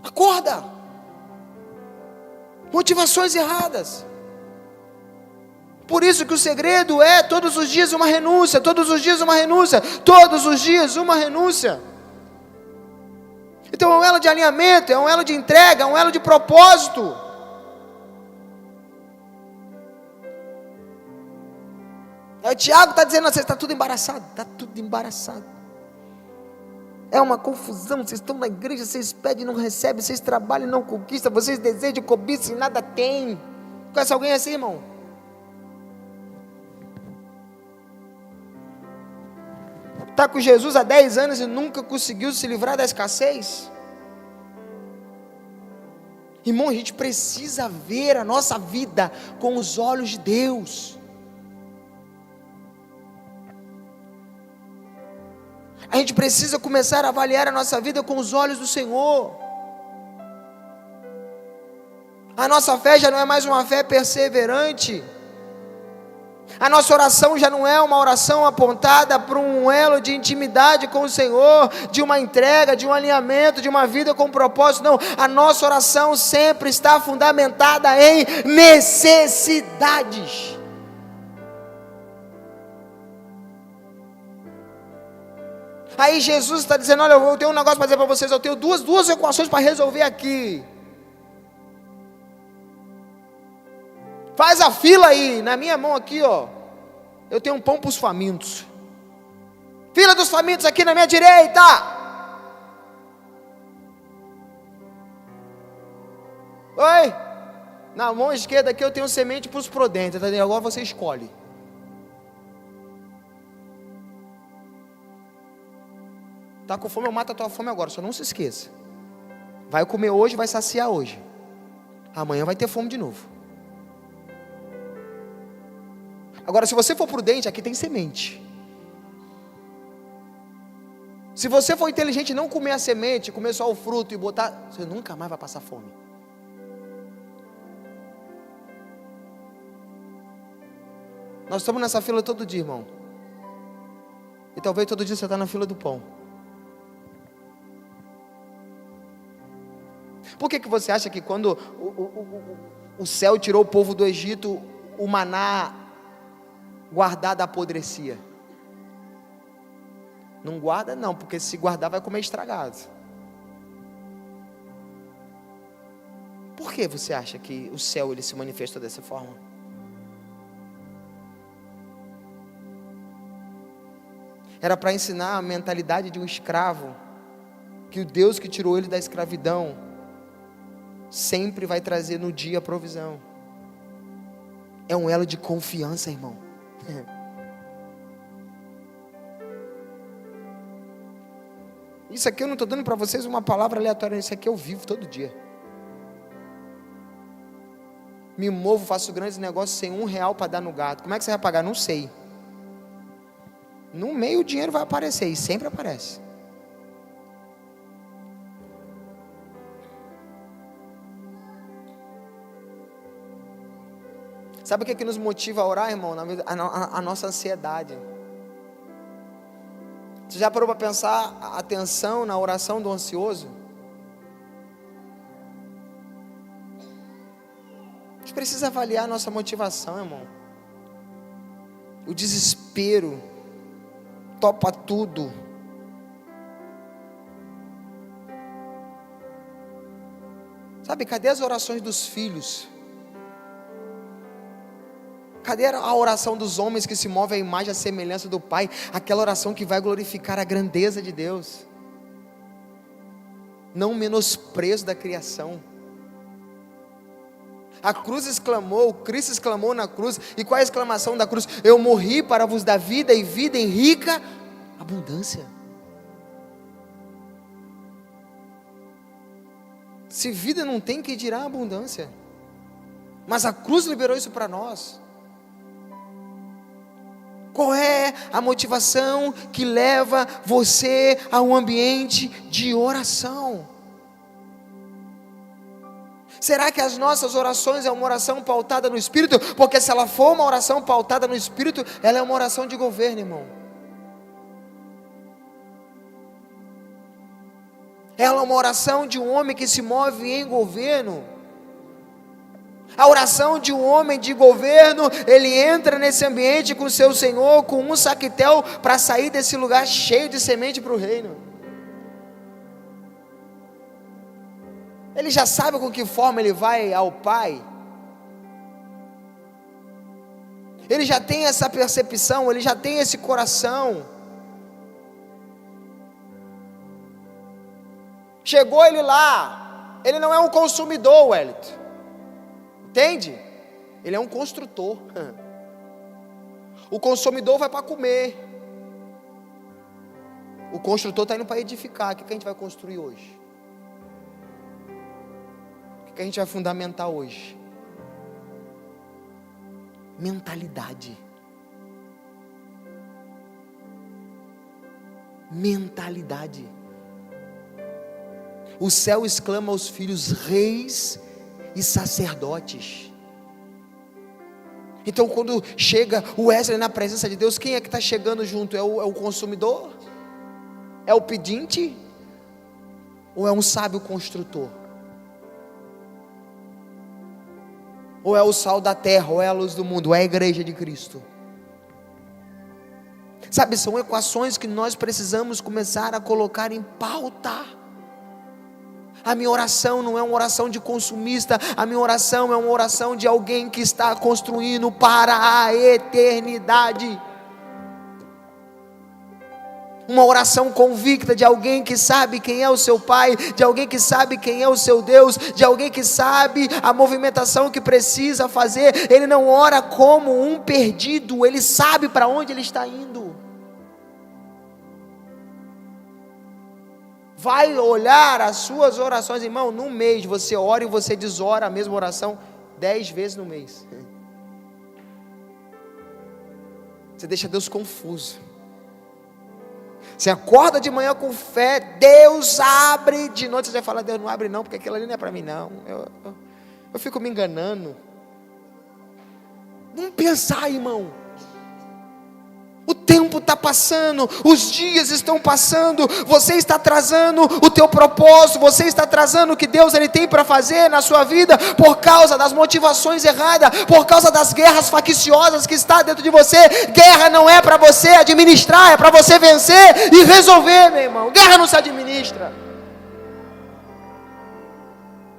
Acorda. Motivações erradas. Por isso que o segredo é todos os dias uma renúncia, todos os dias uma renúncia, todos os dias uma renúncia. Então é um elo de alinhamento, é um elo de entrega, é um elo de propósito. Aí o Tiago está dizendo, você está tudo embaraçado, está tudo embaraçado. É uma confusão, vocês estão na igreja, vocês pedem e não recebem, vocês trabalham e não conquistam, vocês desejam e cobiçam e nada tem. Conhece alguém assim, irmão? Está com Jesus há 10 anos e nunca conseguiu se livrar da escassez? Irmão, a gente precisa ver a nossa vida com os olhos de Deus. A gente precisa começar a avaliar a nossa vida com os olhos do Senhor. A nossa fé já não é mais uma fé perseverante. A nossa oração já não é uma oração apontada para um elo de intimidade com o Senhor, de uma entrega, de um alinhamento, de uma vida com propósito. Não, a nossa oração sempre está fundamentada em necessidades. Aí Jesus está dizendo, olha, eu tenho um negócio para dizer para vocês, eu tenho duas equações para resolver aqui. Faz a fila aí, na minha mão aqui, ó. Eu tenho um pão para os famintos. Fila dos famintos aqui na minha direita. Oi? Na mão esquerda aqui eu tenho semente para os prudentes, tá entendendo? Agora você escolhe. Tá com fome, eu mato a tua fome agora, só não se esqueça. Vai comer hoje, vai saciar hoje. Amanhã vai ter fome de novo. Agora, se você for prudente, aqui tem semente. Se você for inteligente e não comer a semente, comer só o fruto e botar, você nunca mais vai passar fome. Nós estamos nessa fila todo dia, irmão. E talvez todo dia você está na fila do pão. Por que você acha que quando o céu tirou o povo do Egito, o maná guardado apodrecia? Não guarda não, porque se guardar vai comer estragado. Por que você acha que o céu ele se manifestou dessa forma? Era para ensinar a mentalidade de um escravo, que o Deus que tirou ele da escravidão sempre vai trazer no dia a provisão. É um elo de confiança, irmão. Isso aqui eu não estou dando para vocês uma palavra aleatória, isso aqui eu vivo todo dia. Me movo, faço grandes negócios sem R$1 para dar no gato. Como é que você vai pagar? Não sei. No meio o dinheiro vai aparecer, e sempre aparece. Sabe o que nos motiva a orar, irmão? A nossa ansiedade. Você já parou para pensar a atenção na oração do ansioso? A gente precisa avaliar a nossa motivação, irmão. O desespero topa tudo. Sabe, cadê as orações dos filhos? Cadê a oração dos homens que se movem à imagem e à semelhança do Pai? Aquela oração que vai glorificar a grandeza de Deus. Não o menosprezo da criação. A cruz exclamou, Cristo exclamou na cruz. E qual é a exclamação da cruz? Eu morri para vos dar vida e vida em rica abundância. Se vida não tem, que dirá abundância? Mas a cruz liberou isso para nós. Qual é a motivação que leva você a um ambiente de oração? Será que as nossas orações é uma oração pautada no Espírito? Porque se ela for uma oração pautada no Espírito, ela é uma oração de governo, irmão. Ela é uma oração de um homem que se move em governo. A oração de um homem de governo, ele entra nesse ambiente com o seu Senhor, com um saquetel, para sair desse lugar cheio de semente para o reino. Ele já sabe com que forma ele vai ao Pai. Ele já tem essa percepção, ele já tem esse coração. Chegou ele lá, ele não é um consumidor, Wellington. Entende? Ele é um construtor. O consumidor vai para comer. O construtor está indo para edificar. O que a gente vai construir hoje? O que a gente vai fundamentar hoje? Mentalidade. Mentalidade. O céu exclama aos filhos reis e sacerdotes. Então quando chega o Wesley na presença de Deus, quem é que está chegando junto? É o consumidor? É o pedinte? Ou é um sábio construtor? Ou é o sal da terra? Ou é a luz do mundo? Ou é a igreja de Cristo? Sabe, são equações que nós precisamos começar a colocar em pauta. A minha oração não é uma oração de consumista, a minha oração é uma oração de alguém que está construindo para a eternidade. Uma oração convicta de alguém que sabe quem é o seu Pai, de alguém que sabe quem é o seu Deus, de alguém que sabe a movimentação que precisa fazer. Ele não ora como um perdido, ele sabe para onde ele está indo. Vai olhar as suas orações, irmão, num mês você ora e você desora a mesma oração 10 vezes no mês. Você deixa Deus confuso. Você acorda de manhã com fé, Deus abre, de noite você vai falar, Deus não abre não, porque aquilo ali não é para mim não, eu fico me enganando. Vamos pensar, irmão. O tempo está passando, os dias estão passando, você está atrasando o teu propósito, você está atrasando o que Deus ele tem para fazer na sua vida, por causa das motivações erradas, por causa das guerras facciosas que está dentro de você. Guerra não é para você administrar, é para você vencer e resolver, meu irmão. Guerra não se administra.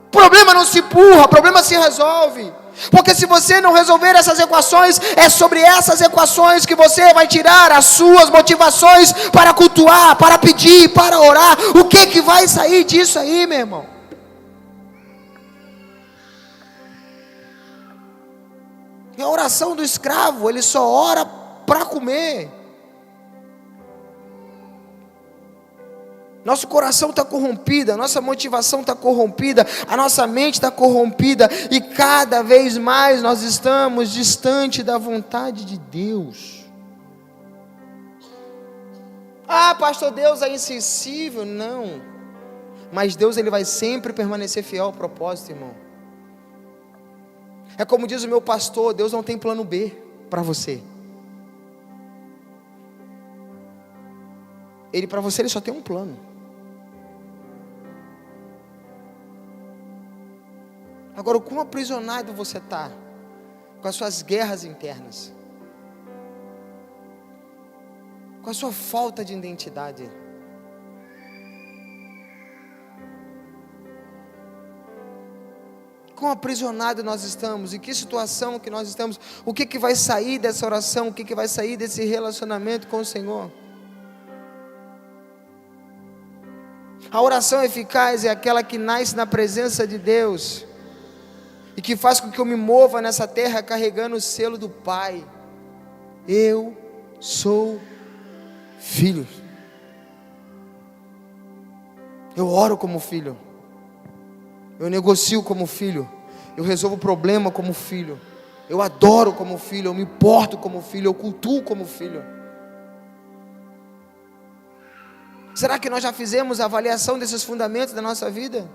Problema não se empurra, problema se resolve. Porque se você não resolver essas equações, é sobre essas equações que você vai tirar as suas motivações para cultuar, para pedir, para orar. O que vai sair disso aí, meu irmão? É a oração do escravo, ele só ora para comer. Nosso coração está corrompido, a nossa motivação está corrompida, a nossa mente está corrompida, e cada vez mais nós estamos distante da vontade de Deus. Ah, pastor, Deus é insensível. Não, mas Deus ele vai sempre permanecer fiel ao propósito, irmão. É como diz o meu pastor, Deus não tem plano B para você. para você, ele só tem um plano. Agora, o quão aprisionado você está com as suas guerras internas, com a sua falta de identidade. Quão aprisionado nós estamos, em que situação que nós estamos, o que vai sair dessa oração, o que vai sair desse relacionamento com o Senhor. A oração eficaz é aquela que nasce na presença de Deus, e que faz com que eu me mova nessa terra carregando o selo do Pai. Eu sou filho. Eu oro como filho. Eu negocio como filho. Eu resolvo o problema como filho. Eu adoro como filho. Eu me porto como filho. Eu cultuo como filho. Será que nós já fizemos a avaliação desses fundamentos da nossa vida?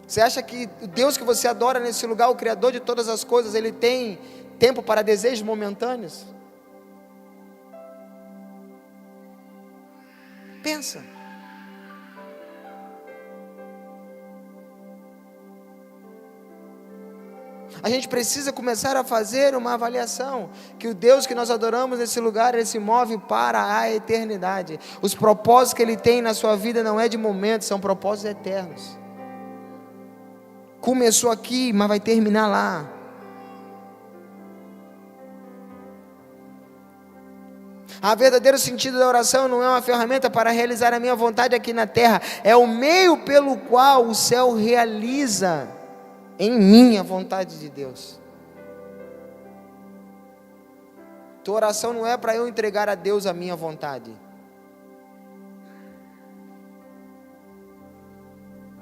Você acha que o Deus que você adora nesse lugar, o Criador de todas as coisas, Ele tem tempo para desejos momentâneos? Pensa. A gente precisa começar a fazer uma avaliação, que o Deus que nós adoramos nesse lugar, Ele se move para a eternidade. Os propósitos que Ele tem na sua vida não é de momento, são propósitos eternos. Começou aqui, mas vai terminar lá. O verdadeiro sentido da oração não é uma ferramenta para realizar a minha vontade aqui na terra, é o meio pelo qual o céu realiza em mim a vontade de Deus. Tua oração não é para eu entregar a Deus a minha vontade.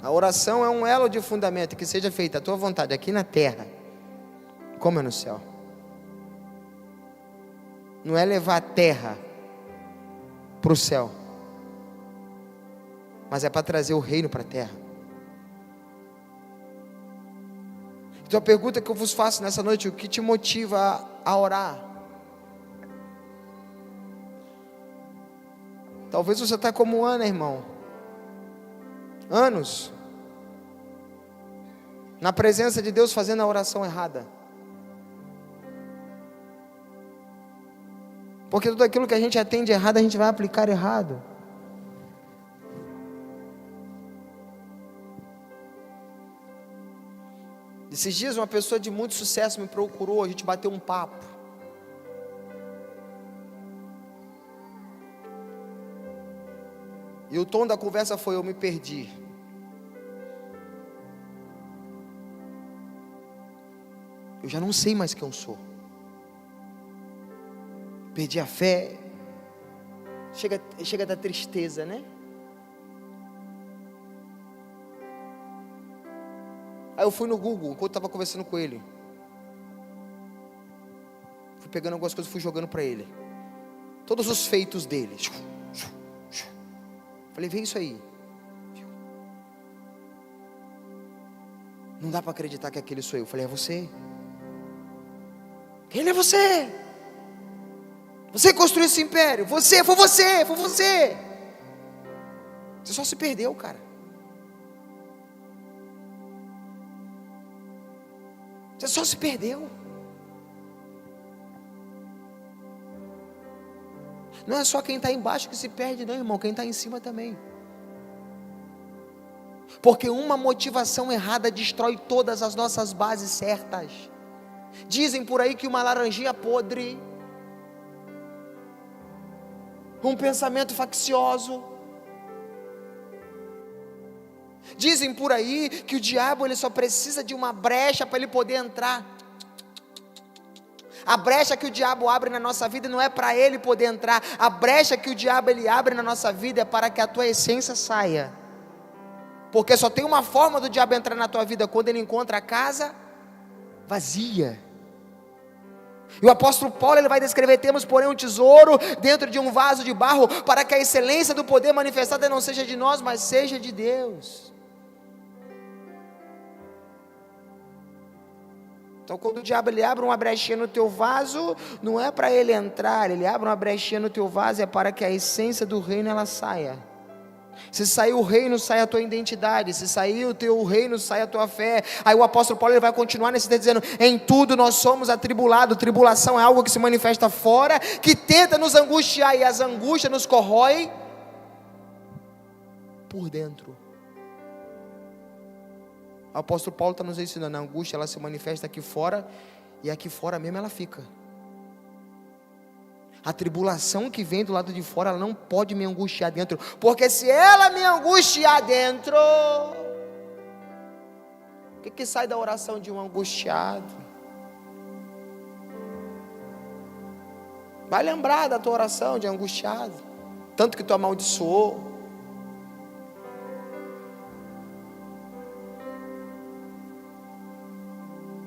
A oração é um elo de fundamento, que seja feita a tua vontade aqui na terra, como é no céu. Não é levar a terra para o céu, mas é para trazer o reino para a terra. Então a pergunta que eu vos faço nessa noite: o que te motiva a orar? Talvez você está como Ana, irmão, anos na presença de Deus fazendo a oração errada, porque tudo aquilo que a gente atende errado, a gente vai aplicar errado. Esses dias uma pessoa de muito sucesso me procurou, a gente bateu um papo. E o tom da conversa foi: eu me perdi. Eu já não sei mais quem eu sou. Perdi a fé. Chega da tristeza, né? Aí eu fui no Google, enquanto estava conversando com ele. Fui pegando algumas coisas e fui jogando para ele. Todos os feitos dele. Falei: vê isso aí. Não dá para acreditar que aquele sou eu. Falei: é você. Quem é você? Você construiu esse império. Foi você. Você só se perdeu, cara. Você só se perdeu. Não é só quem está embaixo que se perde, não, irmão. Quem está em cima também. Porque uma motivação errada destrói todas as nossas bases certas. Dizem por aí que uma laranjinha podre, um pensamento faccioso. Dizem por aí que o diabo ele só precisa de uma brecha para ele poder entrar. A brecha que o diabo abre na nossa vida não é para ele poder entrar. A brecha que o diabo ele abre na nossa vida é para que a tua essência saia. Porque só tem uma forma do diabo entrar na tua vida: quando ele encontra a casa vazia. E o apóstolo Paulo ele vai descrever: temos porém um tesouro dentro de um vaso de barro, para que a excelência do poder manifestada não seja de nós, mas seja de Deus. Então quando o diabo ele abre uma brechinha no teu vaso, não é para ele entrar, ele abre uma brechinha no teu vaso, é para que a essência do reino ela saia. Se sair o reino, sai a tua identidade. Se sair o teu reino, sai a tua fé. Aí o apóstolo Paulo ele vai continuar nesse texto dizendo: em tudo nós somos atribulados. Tribulação é algo que se manifesta fora, que tenta nos angustiar, e as angústias nos corroem por dentro. O apóstolo Paulo está nos ensinando: a angústia ela se manifesta aqui fora, e aqui fora mesmo ela fica. A tribulação que vem do lado de fora, ela não pode me angustiar dentro, porque se ela me angustiar dentro, o que sai da oração de um angustiado? Vai lembrar da tua oração de angustiado, tanto que tu amaldiçoou.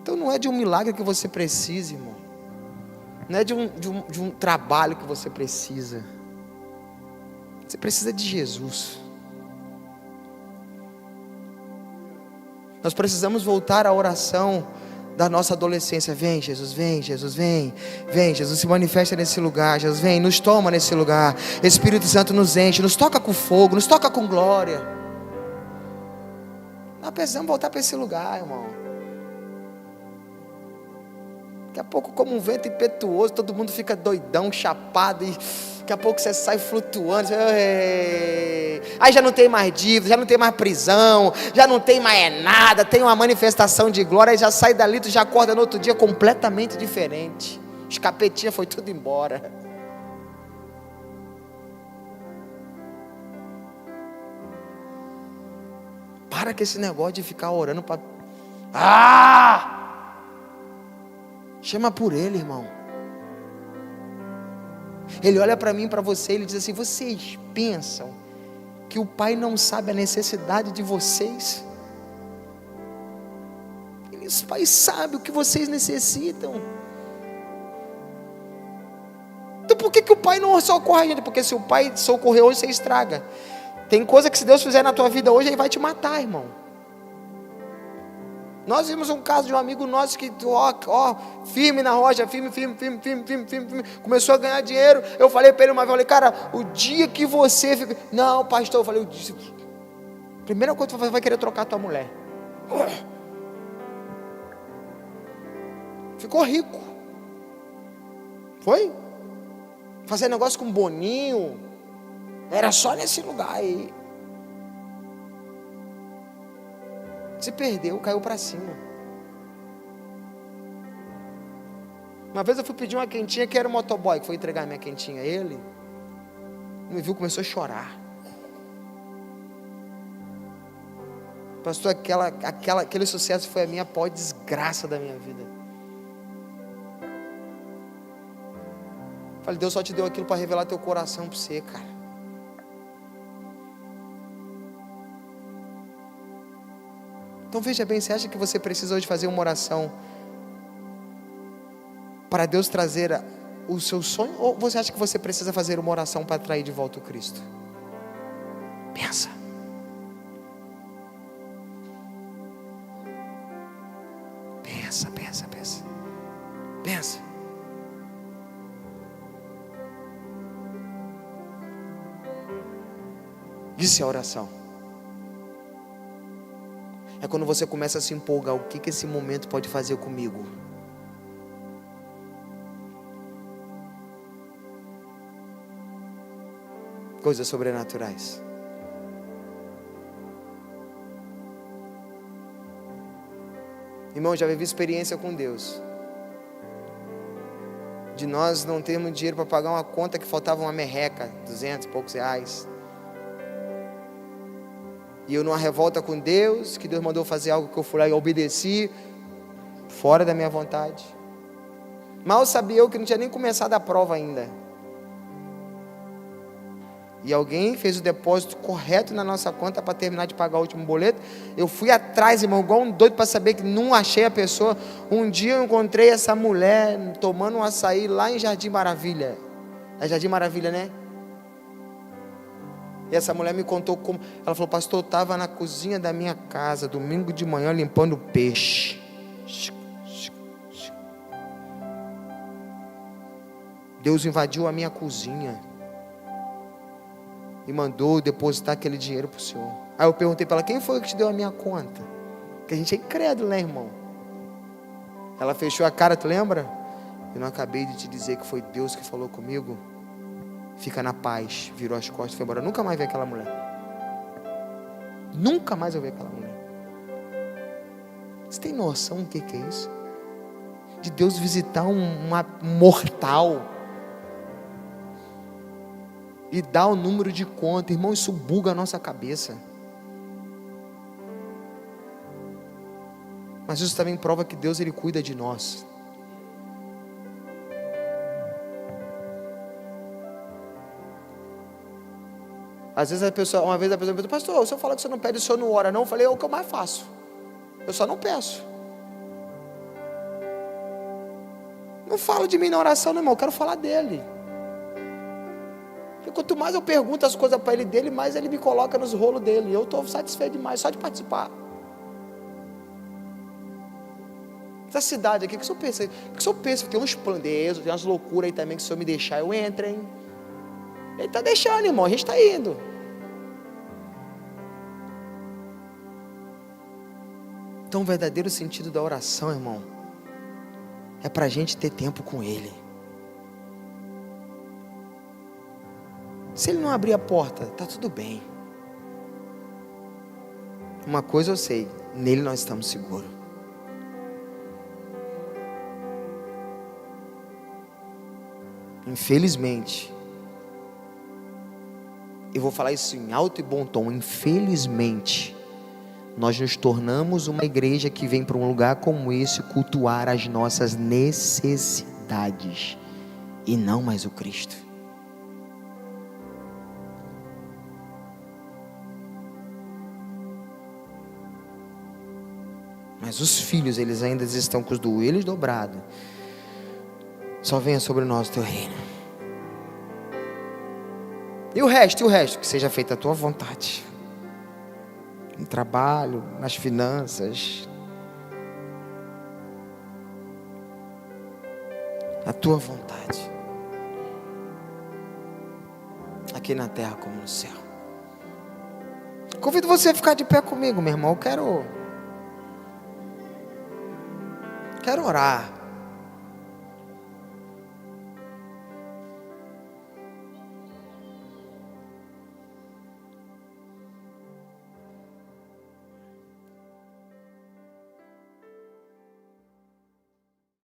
Então não é de um milagre que você precisa, irmão. Não é de um trabalho que você precisa. Você precisa de Jesus. Nós precisamos voltar à oração da nossa adolescência. Vem Jesus, vem Jesus, vem. Vem Jesus, se manifesta nesse lugar. Jesus vem, nos toma nesse lugar. Espírito Santo nos enche, nos toca com fogo, nos toca com glória. Nós precisamos voltar para esse lugar, irmão. Daqui a pouco, como um vento impetuoso, todo mundo fica doidão, chapado, e daqui a pouco você sai flutuando. Aí já não tem mais dívida, já não tem mais prisão, já não tem mais nada, tem uma manifestação de glória, aí já sai dali, tu já acorda no outro dia completamente diferente. Os capetinhas foi tudo embora. Para com esse negócio de ficar orando para... Chama por Ele, irmão. Ele olha para mim, para você, Ele diz assim: vocês pensam que o Pai não sabe a necessidade de vocês? O Pai sabe o que vocês necessitam. Então por que o Pai não socorre a gente? Porque se o Pai socorrer hoje, você estraga. Tem coisa que se Deus fizer na tua vida hoje, Ele vai te matar, irmão. Nós vimos um caso de um amigo nosso que, firme na rocha, firme, começou a ganhar dinheiro. Eu falei para ele uma vez, cara, o dia que você fica... Não, pastor, eu falei, primeira coisa que você vai querer trocar a tua mulher. Ficou rico. Foi? Fazer negócio com Boninho. Era só nesse lugar aí. Se perdeu, caiu para cima. Uma vez eu fui pedir uma quentinha, que era o motoboy que foi entregar minha quentinha. Ele me viu, começou a chorar. Pastor, aquele sucesso foi a minha pior desgraça da minha vida. Falei, Deus só te deu aquilo para revelar teu coração para você, cara. Então veja bem, você acha que você precisa hoje fazer uma oração para Deus trazer o seu sonho? Ou você acha que você precisa fazer uma oração para atrair de volta o Cristo? Pensa. Pensa. Isso é oração. É quando você começa a se empolgar, o que esse momento pode fazer comigo? Coisas sobrenaturais. Irmão, já vivi experiência com Deus. De nós não termos dinheiro para pagar uma conta que faltava uma merreca, 200 e poucos reais. E eu numa revolta com Deus, que Deus mandou fazer algo que eu fui lá e obedeci, fora da minha vontade. Mal sabia eu que não tinha nem começado a prova ainda. E alguém fez o depósito correto na nossa conta para terminar de pagar o último boleto. Eu fui atrás, irmão, igual um doido para saber que não achei a pessoa. Um dia eu encontrei essa mulher tomando um açaí lá em Jardim Maravilha. É Jardim Maravilha, né? E essa mulher me contou como... Ela falou, pastor, eu estava na cozinha da minha casa, domingo de manhã, limpando peixe. Deus invadiu a minha cozinha e mandou depositar aquele dinheiro para o senhor. Aí eu perguntei para ela, quem foi que te deu a minha conta? Porque a gente é incrédulo, né, irmão? Ela fechou a cara, tu lembra? Eu não acabei de te dizer que foi Deus que falou comigo? Fica na paz. Virou as costas e foi embora. Eu nunca mais vi aquela mulher. Nunca mais eu vi aquela mulher. Você tem noção do que é isso? De Deus visitar um mortal e dar o número de conta. Irmão, isso buga a nossa cabeça. Mas isso também prova que Deus, Ele cuida de nós. Às vezes uma vez a pessoa me pergunta, pastor, o senhor fala que você não pede, o senhor não ora, não? Eu falei, é o que eu mais faço. Eu só não peço. Não falo de mim na oração, não, irmão, eu quero falar dele. Porque quanto mais eu pergunto as coisas para ele dele, mais ele me coloca nos rolos dele. Eu estou satisfeito demais, só de participar. Essa cidade aqui, o que o senhor pensa? O que o senhor pensa? Tem uns planejos, tem umas loucuras aí também, que se o senhor me deixar, eu entro, hein? Ele está deixando, irmão, a gente está indo. Então o verdadeiro sentido da oração, irmão, é para a gente ter tempo com Ele. Se Ele não abrir a porta, está tudo bem. Uma coisa eu sei, nele nós estamos seguros. Infelizmente, eu vou falar isso em alto e bom tom, infelizmente, nós nos tornamos uma igreja que vem para um lugar como esse cultuar as nossas necessidades e não mais o Cristo. Mas os filhos, eles ainda estão com os joelhos dobrados. Só venha sobre nós o teu reino. E o resto, que seja feita a tua vontade. No trabalho, nas finanças. A tua vontade. Aqui na terra como no céu. Convido você a ficar de pé comigo, meu irmão. Eu quero orar.